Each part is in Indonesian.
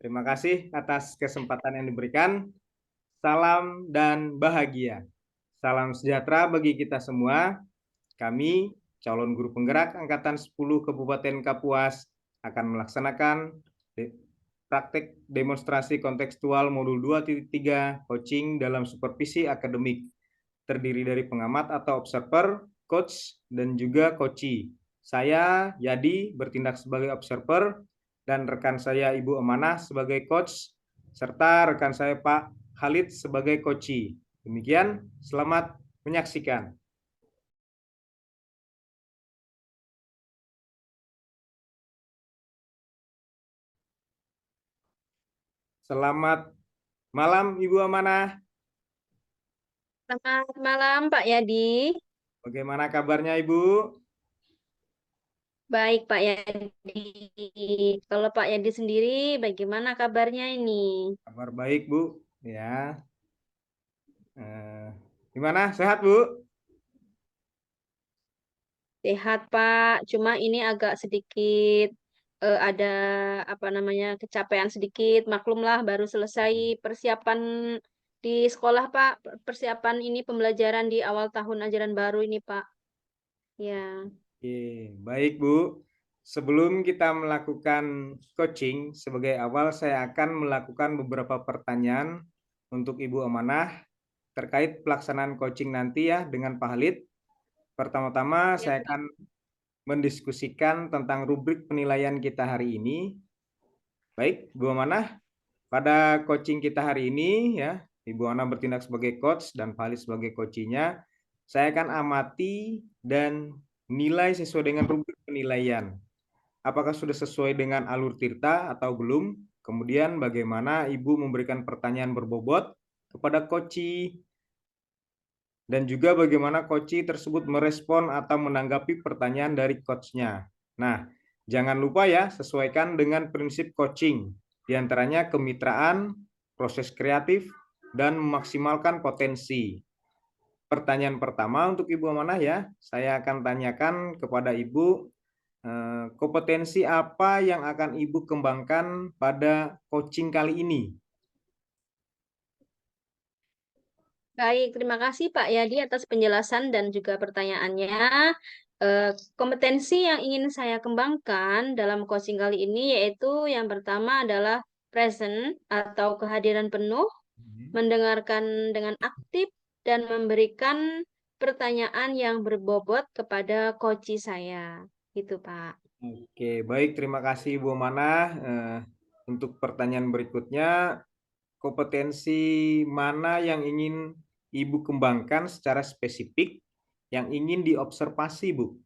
Terima kasih atas kesempatan yang diberikan. Salam dan bahagia. Salam sejahtera bagi kita semua. Kami, calon guru penggerak Angkatan 10 Kabupaten Kapuas, akan melaksanakan praktek demonstrasi kontekstual modul 2.3 coaching dalam supervisi akademik. Terdiri dari pengamat atau observer, coach, dan juga coachee. Saya, Yadi, bertindak sebagai observer, dan rekan saya Ibu Amanah sebagai coach, serta rekan saya Pak Khalid sebagai coachee. Demikian, selamat menyaksikan. Selamat malam Ibu Amanah. Selamat malam Pak Yadi. Bagaimana kabarnya Ibu? Baik Pak Yadi. Kalau Pak Yadi sendiri bagaimana kabarnya ini? Kabar baik Bu. Ya. Gimana? Sehat Bu? Sehat Pak. Cuma ini agak sedikit ada apa namanya kecapean sedikit. Maklumlah baru selesai persiapan di sekolah Pak. Persiapan ini pembelajaran di awal tahun ajaran baru ini Pak. Ya. Oke, baik Bu. Sebelum kita melakukan coaching, sebagai awal saya akan melakukan beberapa pertanyaan untuk Ibu Amanah terkait pelaksanaan coaching nanti ya dengan Pak Halid. Pertama-tama Ya saya Pak. akan mendiskusikan tentang rubrik penilaian kita hari ini. Baik, Ibu Amanah, pada coaching kita hari ini ya, Ibu Amanah bertindak sebagai coach dan Pak Halid sebagai coachingnya. Saya akan amati dan nilai sesuai dengan rubrik penilaian. Apakah sudah sesuai dengan alur Tirta atau belum? Kemudian bagaimana Ibu memberikan pertanyaan berbobot kepada coachee dan juga bagaimana coachee tersebut merespon atau menanggapi pertanyaan dari coachnya. Nah, jangan lupa ya, sesuaikan dengan prinsip coaching, diantaranya kemitraan, proses kreatif, dan memaksimalkan potensi. Pertanyaan pertama untuk Ibu Amanah ya, saya akan tanyakan kepada Ibu, kompetensi apa yang akan Ibu kembangkan pada coaching kali ini? Baik, terima kasih Pak Yadi atas penjelasan dan juga pertanyaannya. Kompetensi yang ingin saya kembangkan dalam coaching kali ini yaitu yang pertama adalah present atau kehadiran penuh, mendengarkan dengan aktif, dan memberikan pertanyaan yang berbobot kepada coachee saya. Gitu, Pak. Oke, baik. Terima kasih Ibu Amanah. Untuk pertanyaan berikutnya, kompetensi mana yang ingin Ibu kembangkan secara spesifik yang ingin diobservasi, Bu?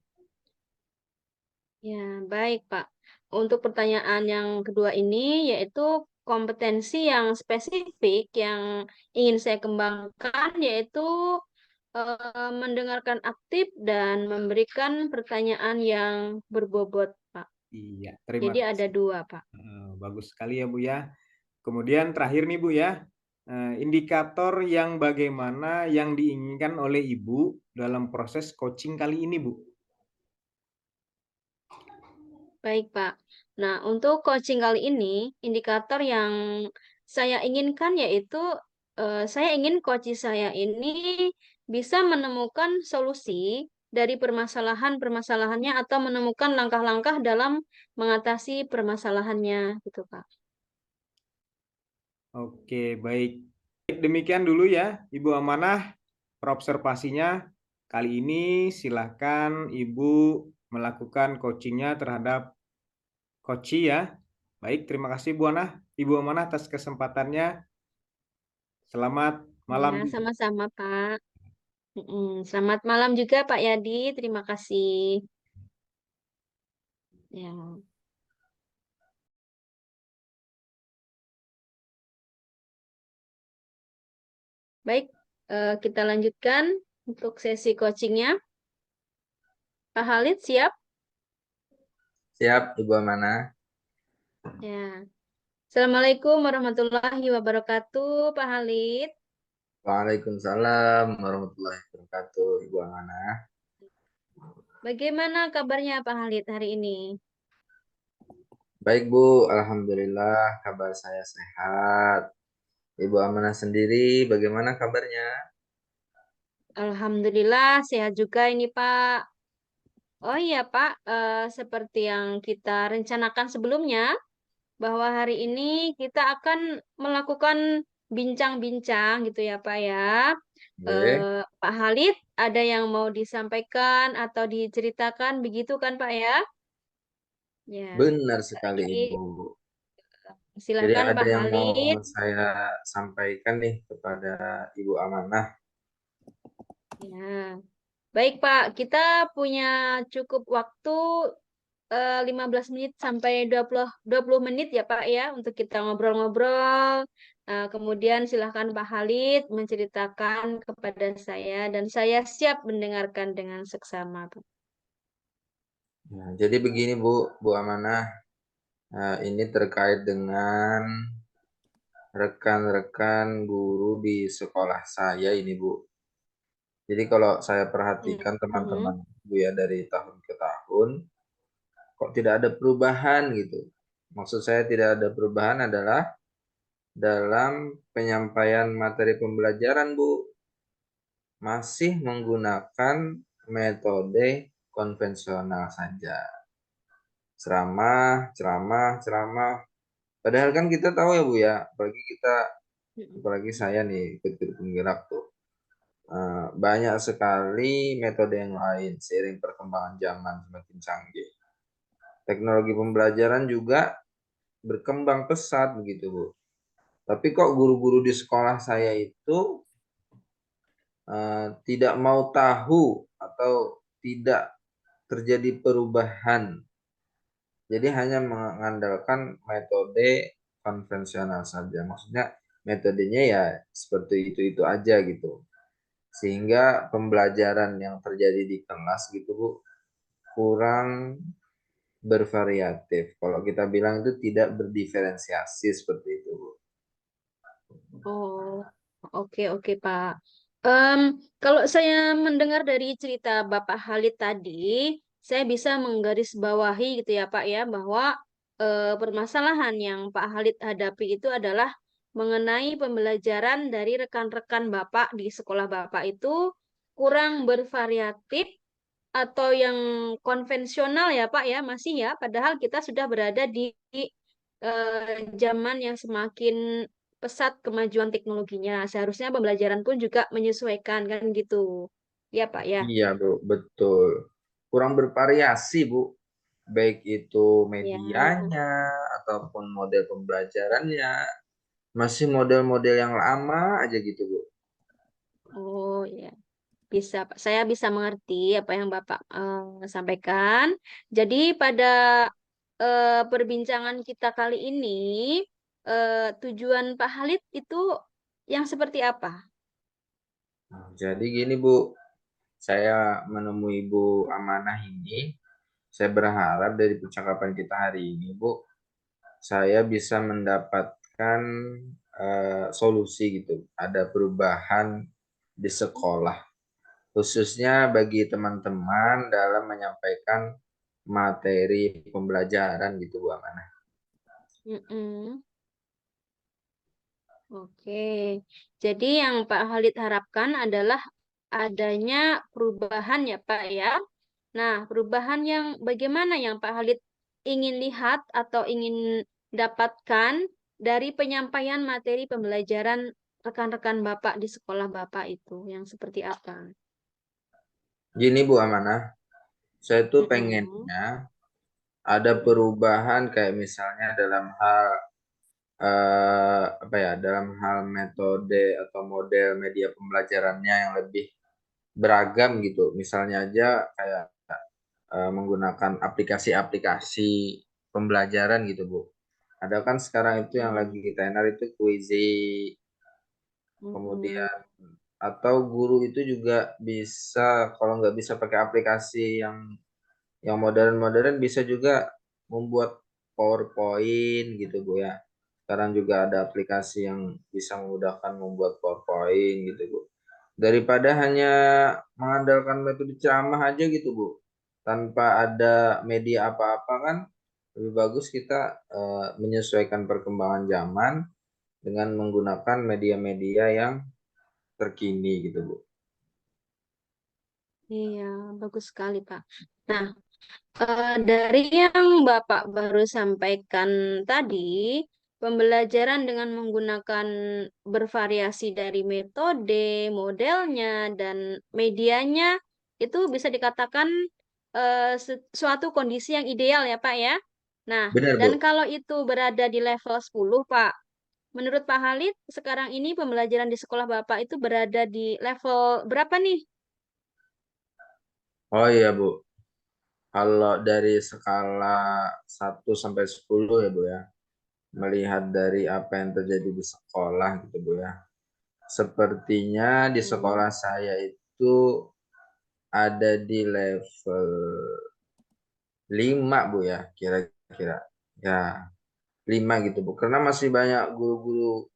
Ya, baik, Pak. Untuk pertanyaan yang kedua ini, yaitu kompetensi yang spesifik yang ingin saya kembangkan, yaitu mendengarkan aktif dan memberikan pertanyaan yang berbobot, Pak. Iya, terima Jadi ada kasih. dua, Pak. Bagus sekali ya, Bu ya. Kemudian terakhir nih, Bu ya, indikator yang bagaimana yang diinginkan oleh Ibu dalam proses coaching kali ini, Bu? Baik, Pak. Nah, untuk coaching kali ini, indikator yang saya inginkan yaitu saya ingin coach saya ini bisa menemukan solusi dari permasalahan-permasalahannya atau menemukan langkah-langkah dalam mengatasi permasalahannya, gitu, Pak. Oke, baik. Demikian dulu ya, Ibu Amanah, perobservasinya. Kali ini silahkan Ibu melakukan coachingnya terhadap coachee ya. Baik, terima kasih Ibu Amanah atas kesempatannya. Selamat Ya, malam. sama-sama, Pak. Selamat malam juga, Pak Yadi. Terima kasih. Ya. Baik, kita lanjutkan untuk sesi coachingnya. Pak Halid siap? Siap, Ibu Amanah. Ya. Assalamualaikum warahmatullahi wabarakatuh, Pak Halid. Waalaikumsalam warahmatullahi wabarakatuh, Ibu Amanah. Bagaimana kabarnya Pak Halid hari ini? Baik Bu, Alhamdulillah kabar saya sehat. Ibu Amanah sendiri bagaimana kabarnya? Alhamdulillah sehat juga ini Pak. Oh iya Pak, seperti yang kita rencanakan sebelumnya, bahwa hari ini kita akan melakukan bincang-bincang gitu ya Pak ya. Oke. Pak Halid, ada yang mau disampaikan atau diceritakan begitu kan Pak ya? Ya, Benar sekali jadi Ibu. Jadi silakan ada Pak yang mau Halid. saya sampaikan nih kepada Ibu Amanah. Ya, baik Pak, kita punya cukup waktu 15 menit sampai 20 menit ya Pak ya untuk kita ngobrol-ngobrol. Kemudian silahkan Pak Halid menceritakan kepada saya dan saya siap mendengarkan dengan seksama Pak. Ya, jadi begini Bu Amanah, ini terkait dengan rekan-rekan guru di sekolah saya ini Bu. Jadi kalau saya perhatikan Mhm. teman-teman Bu ya dari tahun ke tahun, kok tidak ada perubahan gitu. Maksud saya tidak ada perubahan adalah dalam penyampaian materi pembelajaran Bu, masih menggunakan metode konvensional saja. Ceramah, ceramah, ceramah. Padahal kan kita tahu ya Bu ya, apalagi saya nih ikut penggerak tuh. Banyak sekali metode yang lain seiring perkembangan zaman semakin canggih. Teknologi pembelajaran juga berkembang pesat begitu Bu. Tapi kok guru-guru di sekolah saya itu tidak mau tahu atau tidak terjadi perubahan. Jadi hanya mengandalkan metode konvensional saja. Maksudnya metodenya ya seperti itu-itu aja gitu. Sehingga pembelajaran yang terjadi di kelas gitu Bu kurang bervariatif. Kalau kita bilang itu tidak berdiferensiasi seperti itu Bu. Oh, oke oke Pak. Em, Kalau saya mendengar dari cerita Bapak Halid tadi, saya bisa menggarisbawahi gitu ya Pak ya bahwa permasalahan yang Pak Halid hadapi itu adalah mengenai pembelajaran dari rekan-rekan Bapak di sekolah Bapak itu kurang bervariatif atau yang konvensional ya Pak ya masih ya, padahal kita sudah berada di zaman yang semakin pesat kemajuan teknologinya. Seharusnya pembelajaran pun juga menyesuaikan kan gitu. Ya, Pak, ya. Iya Bu, betul. Kurang bervariasi Bu, baik itu Ya. medianya ataupun model pembelajarannya. Masih model-model yang lama aja gitu Bu. Oh, ya. Bisa, Pak. Saya bisa mengerti apa yang Bapak sampaikan. Jadi pada perbincangan kita kali ini tujuan Pak Halid itu yang seperti apa? Nah, jadi gini Bu, saya menemui Bu Amanah ini, saya berharap dari percakapan kita hari ini Bu, saya bisa mendapatkan solusi gitu. Ada perubahan di sekolah, khususnya bagi teman-teman dalam menyampaikan materi pembelajaran gitu Bu Amanah. Mm-mm. Oke, jadi yang Pak Halid harapkan adalah adanya perubahan ya Pak ya. Nah, perubahan yang bagaimana yang Pak Halid ingin lihat atau ingin dapatkan dari penyampaian materi pembelajaran rekan-rekan Bapak di sekolah Bapak itu, yang seperti apa? Gini Bu Amanah, saya tuh Mm-mm. pengennya ada perubahan kayak misalnya dalam hal apa ya, dalam hal metode atau model media pembelajarannya yang lebih beragam gitu. Misalnya aja kayak menggunakan aplikasi-aplikasi pembelajaran gitu Bu. Ada kan sekarang itu yang lagi Mm-mm. tenar itu Quizy, Mm-mm. kemudian atau guru itu juga bisa kalau nggak bisa pakai aplikasi yang modern-modern bisa juga membuat PowerPoint gitu Bu ya. Sekarang juga ada aplikasi yang bisa memudahkan membuat PowerPoint gitu Bu. Daripada hanya mengandalkan metode ceramah aja gitu Bu. Tanpa ada media apa-apa kan Lebih bagus kita menyesuaikan perkembangan zaman dengan menggunakan media-media yang terkini gitu, Bu. Iya, bagus sekali, Pak. Nah, dari yang Bapak baru sampaikan tadi, pembelajaran dengan menggunakan bervariasi dari metode, modelnya, dan medianya itu bisa dikatakan suatu kondisi yang ideal ya, Pak ya. Nah, Benar, dan Bu. kalau itu berada di level 10, Pak, menurut Pak Halid, sekarang ini pembelajaran di sekolah Bapak itu berada di level berapa nih? Oh iya, Bu. Kalau dari skala 1 sampai 10 ya, Bu ya. Melihat dari apa yang terjadi di sekolah gitu, Bu ya. Sepertinya di Hmm. sekolah saya itu ada di level 5, Bu ya, kira-kira. Ya, 5 gitu, Bu. Karena masih banyak guru-guru,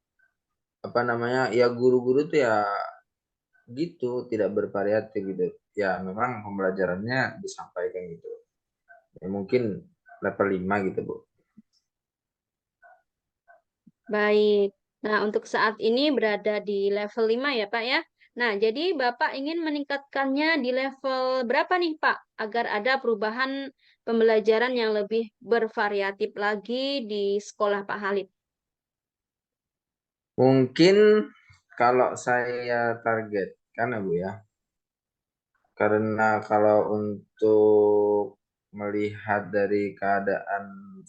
apa namanya, ya guru-guru tuh ya gitu, tidak bervariatif gitu. Ya, memang pembelajarannya disampaikan gitu. Ya, mungkin level 5 gitu, Bu. Baik. Nah, untuk saat ini berada di level 5 ya, Pak ya. Nah, jadi Bapak ingin meningkatkannya di level berapa nih, Pak? Agar ada perubahan pembelajaran yang lebih bervariatif lagi di sekolah Pak Halid. Mungkin kalau saya targetkan ya, Bu ya. Karena kalau untuk melihat dari keadaan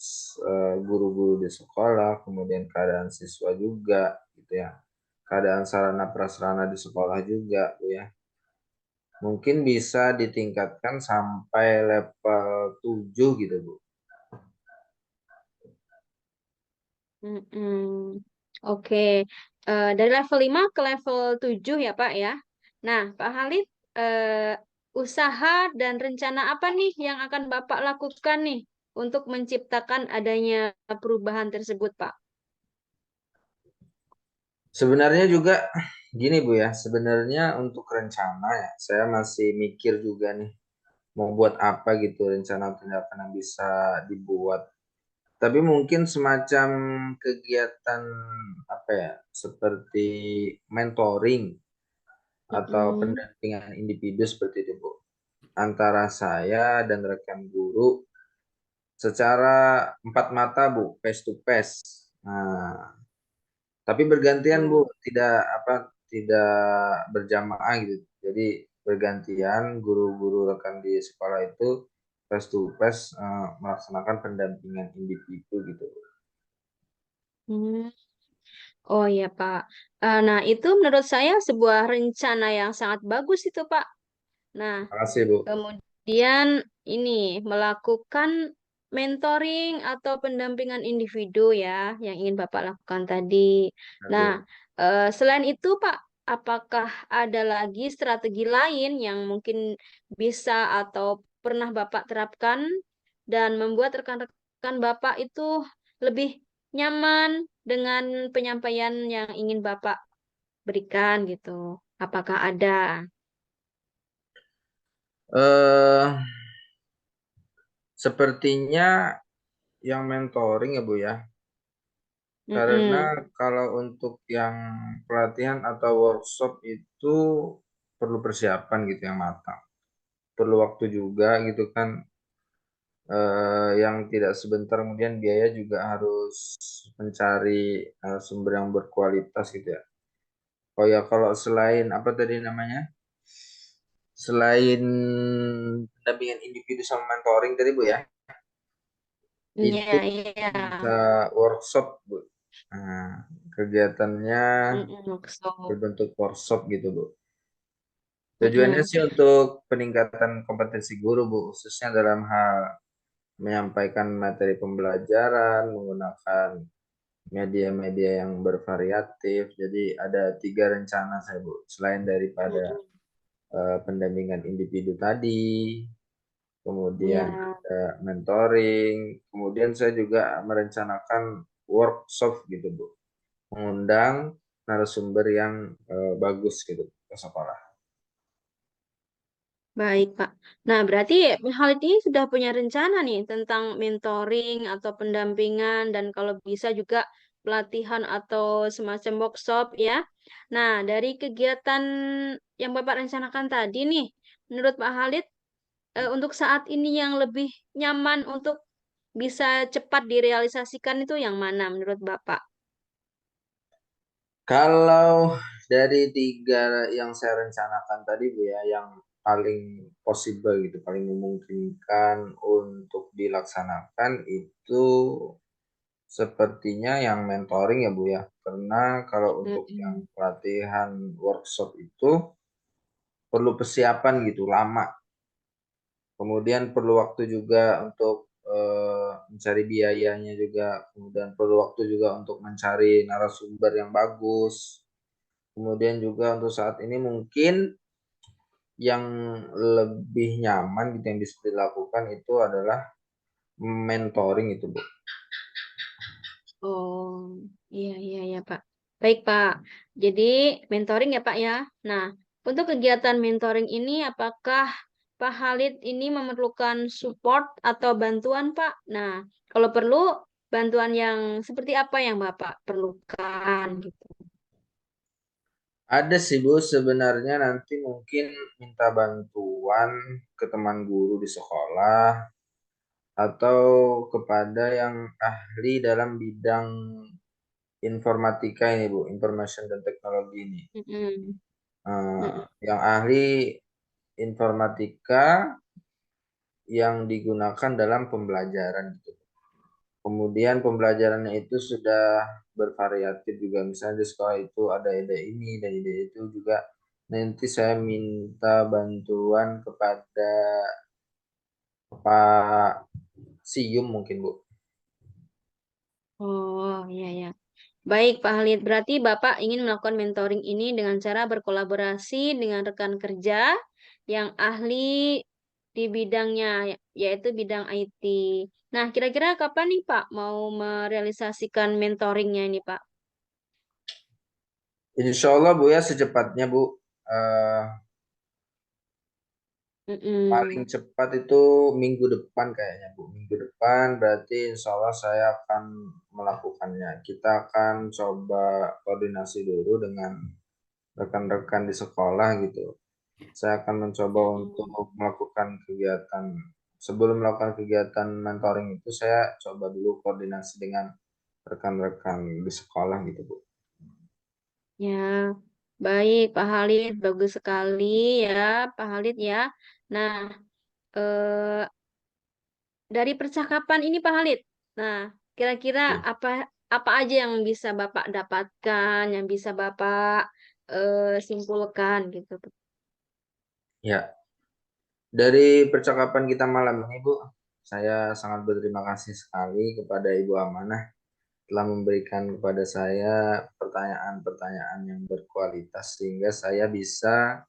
guru-guru di sekolah, kemudian keadaan siswa juga gitu ya. Keadaan sarana prasarana di sekolah juga, Bu ya. Mungkin bisa ditingkatkan sampai level 7 gitu, Bu. Mm-mm. Oke. Dari level 5 ke level 7 ya, Pak ya. Nah, Pak Halid, usaha dan rencana apa nih yang akan Bapak lakukan nih untuk menciptakan adanya perubahan tersebut, Pak? Sebenarnya juga gini, Bu ya. Sebenarnya untuk rencana ya, saya masih mikir juga nih mau buat apa gitu rencana tindakan yang bisa dibuat. Tapi mungkin semacam kegiatan apa ya, seperti mentoring atau Mm-mm. pendampingan individu seperti itu, Bu. Antara saya dan rekan guru secara empat mata, Bu, face to face. Nah, tapi bergantian, Bu, Oh. tidak berjamaah gitu. Jadi bergantian guru-guru rekan di sekolah itu face to face melaksanakan pendampingan individu gitu, Bu. Hmm. Oh iya, Pak. Nah, itu menurut saya sebuah rencana yang sangat bagus itu, Pak. Nah, Makasih, Bu. kemudian ini melakukan mentoring atau pendampingan individu ya yang ingin Bapak lakukan tadi. Nah, Aduh. selain itu Pak, apakah ada lagi strategi lain yang mungkin bisa atau pernah Bapak terapkan dan membuat rekan-rekan Bapak itu lebih nyaman dengan penyampaian yang ingin Bapak berikan gitu? Apakah ada? Eh, sepertinya yang mentoring ya, Bu ya. Karena Mm-mm. kalau untuk yang pelatihan atau workshop itu perlu persiapan gitu yang matang. Perlu waktu juga gitu kan, yang tidak sebentar, kemudian biaya juga harus mencari sumber yang berkualitas gitu ya. Oh ya, kalau selain apa tadi namanya? Selain pendampingan individu sama mentoring tadi, Bu ya. Iya, Itu iya. bisa workshop, Bu. Nah, kegiatannya Mm-mm, workshop. berbentuk workshop gitu, Bu. Tujuannya Mm-mm. sih untuk peningkatan kompetensi guru, Bu, khususnya dalam hal menyampaikan materi pembelajaran menggunakan media-media yang bervariatif. Jadi ada 3 rencana saya, Bu. Selain daripada Mm-mm. pendampingan individu tadi, kemudian Iya. ada mentoring, kemudian saya juga merencanakan workshop gitu, Bu. Mengundang narasumber yang bagus gitu ke sekolah. Baik, Pak. Nah, berarti hal ini sudah punya rencana nih tentang mentoring atau pendampingan dan kalau bisa juga pelatihan atau semacam workshop ya. Nah, dari kegiatan yang Bapak rencanakan tadi nih, menurut Pak Halid, untuk saat ini yang lebih nyaman untuk bisa cepat direalisasikan itu yang mana menurut Bapak? Kalau dari 3 yang saya rencanakan tadi Bu ya, yang paling possible gitu, paling memungkinkan untuk dilaksanakan itu sepertinya yang mentoring ya Bu ya. Karena kalau untuk yang Mm-mm. pelatihan workshop itu perlu persiapan gitu lama. Kemudian perlu waktu juga untuk mencari biayanya juga. Kemudian perlu waktu juga untuk mencari narasumber yang bagus. Kemudian juga untuk saat ini mungkin yang lebih nyaman gitu yang bisa dilakukan itu adalah mentoring itu Bu. Oh, iya, iya, iya, Pak. Baik, Pak. Jadi, mentoring ya, Pak, ya. Nah, untuk kegiatan mentoring ini, apakah Pak Halid ini memerlukan support atau bantuan, Pak? Nah, kalau perlu, bantuan yang seperti apa yang Bapak perlukan, gitu. Ada sih Bu, sebenarnya nanti mungkin minta bantuan ke teman guru di sekolah atau kepada yang ahli dalam bidang informatika ini Bu, information dan teknologi ini. Mm-mm. Eh, Mm-mm. yang ahli informatika yang digunakan dalam pembelajaran gitu. Kemudian pembelajarannya itu sudah bervariatif juga. Misalnya di sekolah itu ada ide ini dan ide itu juga. Nanti saya minta bantuan kepada Pak Sium mungkin Bu. Oh, iya, iya. Baik, Pak Halid. Berarti Bapak ingin melakukan mentoring ini dengan cara berkolaborasi dengan rekan kerja yang ahli di bidangnya, yaitu bidang IT. Nah, kira-kira kapan nih Pak mau merealisasikan mentoringnya ini Pak? Insya Allah Bu ya secepatnya Bu. Eh, Paling Mm-mm. cepat itu minggu depan kayaknya Bu. Minggu depan berarti insya Allah saya akan melakukannya. Kita akan coba koordinasi dulu dengan rekan-rekan di sekolah gitu. Saya akan mencoba untuk Mm-mm. melakukan kegiatan. Sebelum melakukan kegiatan mentoring itu saya coba dulu koordinasi dengan rekan-rekan di sekolah gitu Bu. Ya, baik Pak Halid, bagus sekali ya Pak Halid ya. Nah, eh, dari percakapan ini Pak Halid, nah kira-kira Oke. apa apa aja yang bisa Bapak dapatkan, yang bisa Bapak simpulkan gitu. Ya, dari percakapan kita malam ini Bu, saya sangat berterima kasih sekali kepada Ibu Amanah telah memberikan kepada saya pertanyaan-pertanyaan yang berkualitas sehingga saya bisa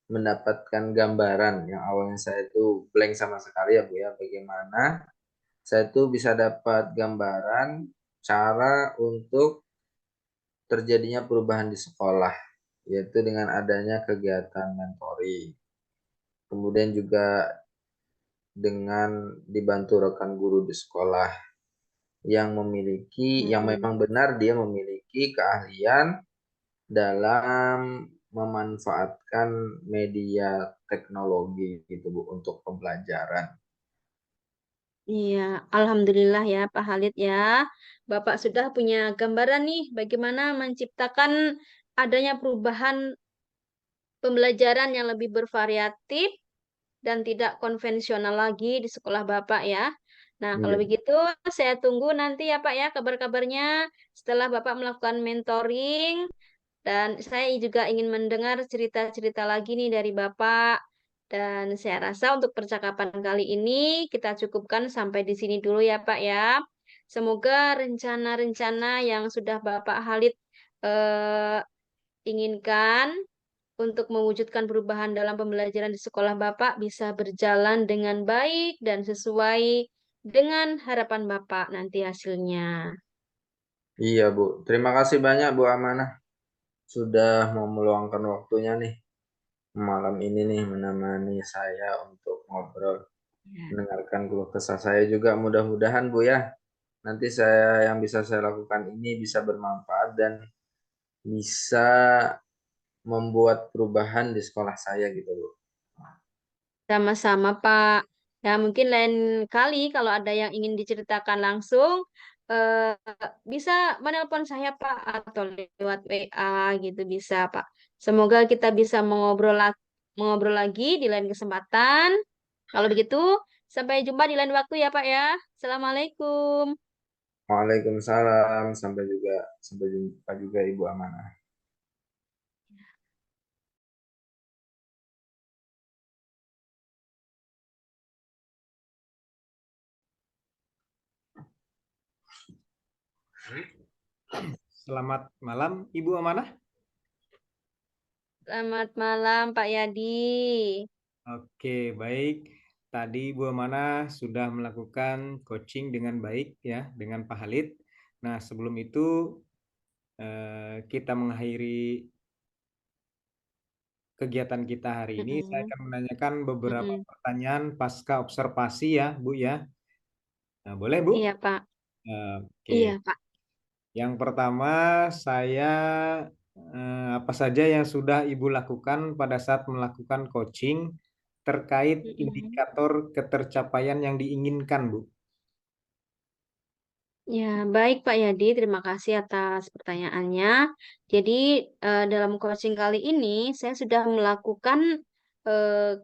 mendapatkan gambaran yang awalnya saya itu blank sama sekali ya Bu ya, bagaimana saya tuh bisa dapat gambaran cara untuk terjadinya perubahan di sekolah, yaitu dengan adanya kegiatan mentoring. Kemudian juga dengan dibantu rekan guru di sekolah yang Mm-mm. memang benar dia memiliki keahlian dalam memanfaatkan media teknologi gitu Bu untuk pembelajaran. Iya, Alhamdulillah ya Pak Halid ya. Bapak sudah punya gambaran nih bagaimana menciptakan adanya perubahan pembelajaran yang lebih bervariatif dan tidak konvensional lagi di sekolah Bapak ya. Nah, kalau Iya. begitu saya tunggu nanti ya Pak ya kabar-kabarnya setelah Bapak melakukan mentoring dan saya juga ingin mendengar cerita-cerita lagi nih dari Bapak. Dan saya rasa untuk percakapan kali ini kita cukupkan sampai di sini dulu ya Pak ya. Semoga rencana-rencana yang sudah Bapak Halid eh, inginkan untuk mewujudkan perubahan dalam pembelajaran di sekolah Bapak bisa berjalan dengan baik dan sesuai dengan harapan Bapak nanti hasilnya. Iya Bu, terima kasih banyak Bu Amanah sudah mau meluangkan waktunya nih malam ini nih menemani saya untuk ngobrol, Ya. mendengarkan keluh kesah saya juga. Mudah-mudahan Bu ya, nanti yang bisa saya lakukan ini bisa bermanfaat dan bisa membuat perubahan di sekolah saya gitu Bu. Sama-sama, Pak. Ya, mungkin lain kali kalau ada yang ingin diceritakan langsung, eh, bisa menelpon saya, Pak, atau lewat WA gitu bisa, Pak. Semoga kita bisa mengobrol lagi di lain kesempatan. Kalau begitu, sampai jumpa di lain waktu ya, Pak ya. Assalamualaikum. Waalaikumsalam, sampai jumpa juga Ibu Amanah. Selamat malam, Ibu Amanah. Selamat malam, Pak Yadi. Oke, baik. Tadi Bu Amanah sudah melakukan coaching dengan baik ya, dengan Pak Halid. Nah, sebelum itu kita mengakhiri kegiatan kita hari ini. Saya Mm-mm. akan menanyakan beberapa Mm-mm. pertanyaan pasca observasi ya, Bu ya. Nah, boleh Bu? Iya, Pak. Oke. Iya, Pak. Yang pertama, saya apa saja yang sudah Ibu lakukan pada saat melakukan coaching terkait Mm-mm. indikator ketercapaian yang diinginkan, Bu? Ya, baik Pak Yadi, terima kasih atas pertanyaannya. Jadi, dalam coaching kali ini, saya sudah melakukan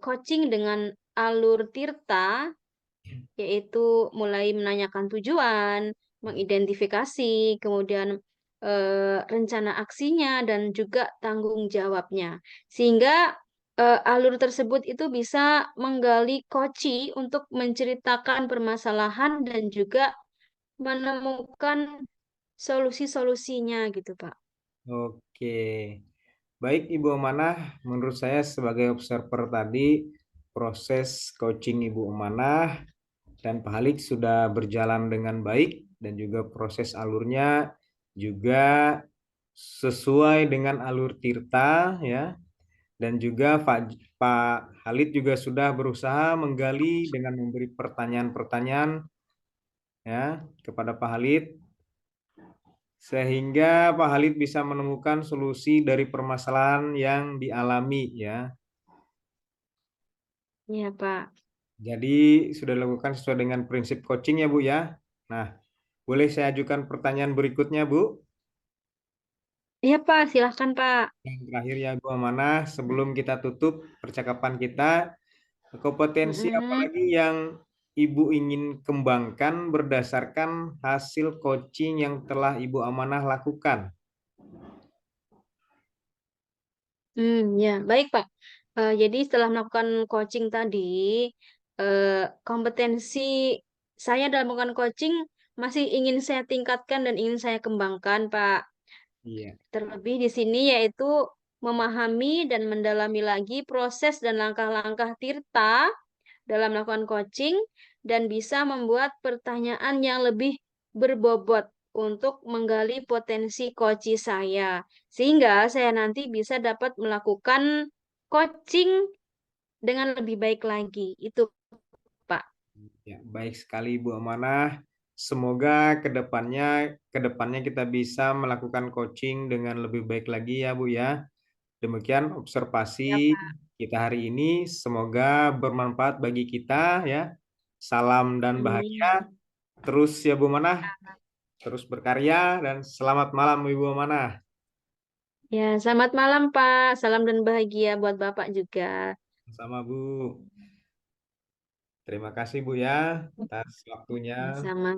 coaching dengan alur Tirta, yaitu mulai menanyakan tujuan, mengidentifikasi, kemudian rencana aksinya, dan juga tanggung jawabnya. Sehingga alur tersebut itu bisa menggali koci untuk menceritakan permasalahan dan juga menemukan solusi-solusinya gitu, Pak. Oke. Baik, Ibu Amanah, menurut saya sebagai observer tadi, proses coaching Ibu Amanah dan Pak Halik sudah berjalan dengan baik dan juga proses alurnya juga sesuai dengan alur Tirta ya. Dan juga Pak Halid juga sudah berusaha menggali dengan memberi pertanyaan-pertanyaan ya kepada Pak Halid sehingga Pak Halid bisa menemukan solusi dari permasalahan yang dialami ya. Iya, Pak. Jadi sudah dilakukan sesuai dengan prinsip coaching ya Bu ya. Nah, boleh saya ajukan pertanyaan berikutnya Bu? Iya, Pak. Silahkan, Pak. Yang terakhir ya Bu Amanah, sebelum kita tutup percakapan kita, kompetensi Mm-mm. apalagi yang Ibu ingin kembangkan berdasarkan hasil coaching yang telah Ibu Amanah lakukan? Ya, baik, Pak. Jadi setelah melakukan coaching tadi, eh, kompetensi saya dalam melakukan coaching masih ingin saya tingkatkan dan ingin saya kembangkan, Pak. Iya. Terlebih di sini yaitu memahami dan mendalami lagi proses dan langkah-langkah Tirta dalam melakukan coaching dan bisa membuat pertanyaan yang lebih berbobot untuk menggali potensi coaching saya. Sehingga saya nanti bisa dapat melakukan coaching dengan lebih baik lagi. Itu, Pak. Ya, baik sekali Bu Amanah. Semoga kedepannya kita bisa melakukan coaching dengan lebih baik lagi ya Bu ya. Demikian observasi Ya, Pak. kita hari ini. Semoga bermanfaat bagi kita ya. Salam dan bahagia. Amin. Terus ya Bu Manah, terus berkarya dan selamat malam Ibu Manah. Ya, selamat malam, Pak. Salam dan bahagia buat Bapak juga. Sama Bu. Terima kasih Bu ya atas waktunya. Sama.